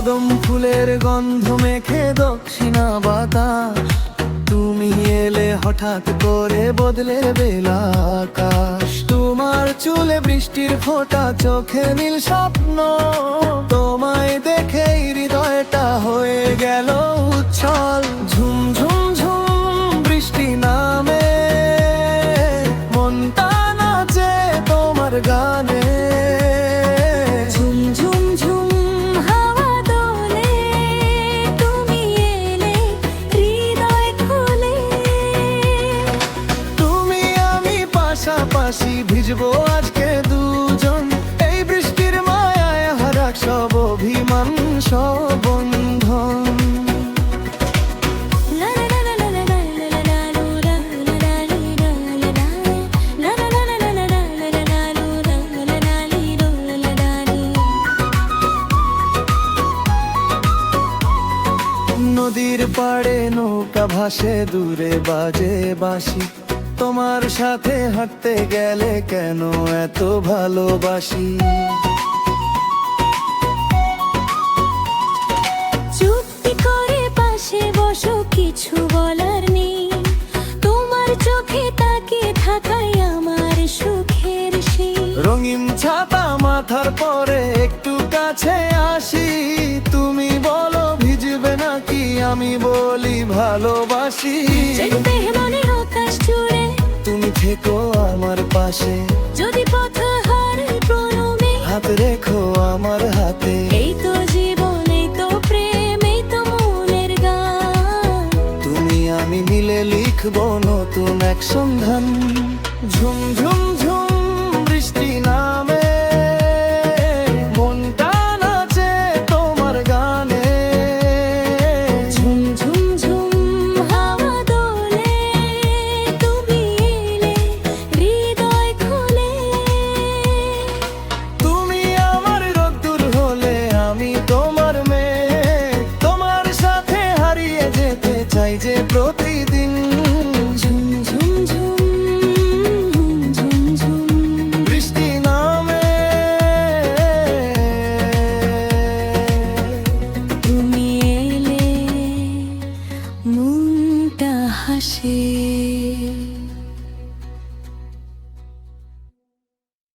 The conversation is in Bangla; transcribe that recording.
কদম ফুলের গন্ধ মেখে দক্ষিণা বাতাস, তুমি এলে হঠাৎ করে বদলে বেলা আকাশ। তোমার চুলে বৃষ্টির ফোঁটা, চোখে নীল স্বপ্ন, তোমায় দেখেই হৃদয়টা হয়ে গেল উচ্ছল। ঝুম ঝুম ঝুম বৃষ্টি নামে, মনটা নাচে তোমার গানে। ঝুম ঝুম ঝুম হাওয়া দোলে, তুমি এলে হৃদয় খোলে। তুমি আমি পাশাপাশি ভিজবো আজকে দুজন, এই বৃষ্টির মায়ায় হারাক সব অভিমান সব বন্ধন। নদীর পাড়ে নৌকা ভাসে, দূরে বাজে বাঁশি, তোমার সাথে হাঁটতে গেলে কেন এত ভালোবাসি। চুপটি করে পাশে বসো, কিছু বলার নেই, তোমার চোখে তাকিয়ে থাকাই আমার সুখের সেই। রঙিন ছাতা মাথার পরে একটু কাছে আসি, তুমি বলো ভিজবে নাকি, আমি বলি ভালোবাসি। মনে হতাশ জুড়ে তুমি থেকো আমার পাশে, যদি পথ হারাই প্রণমে হাত রেখো আমার হাতে। এই তো জীবন, এই তো প্রেম, এই তো মনের গান। তুমি আমি মিলে লিখবো নতুন এক সন্ধান। ঝুম ঝুম ঝুম বৃষ্টি নামে, মনটা নাচে তোমার গানে। ঝুম ঝুম ঝুম হাওয়া দোলে, তুমি এলে হৃদয় খোলে। তুমি আমার রোদ্দুর হলে আমি তোমার মেয়ে, তোমার সাথে হারিয়ে যেতে চাই যে প্রতিদিন। ঝুম ঝুম ঝুম ঝুম ঝুম বৃষ্টি নামে, তুমি এলে মনটা হাসে।